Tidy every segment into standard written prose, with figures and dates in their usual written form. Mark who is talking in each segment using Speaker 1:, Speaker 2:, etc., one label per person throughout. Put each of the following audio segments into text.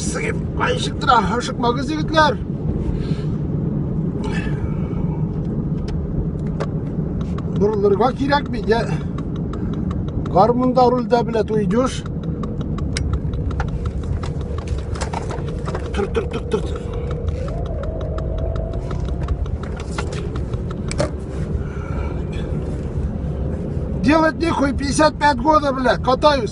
Speaker 1: Ыссы кеп қайшықтыра ашықмағыз егітлер. Бұрылырға керек бейде. Гармунда рульда, блядь, уйдешь. Тур. Делать нехуй, 55 года, блядь, катаюсь.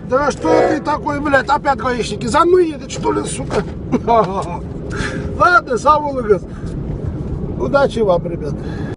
Speaker 1: Да что ты такой, блядь, опять гаишники? За мной едет, что ли, сука? Ладно, сам улыбаюсь. Удачи вам, ребят.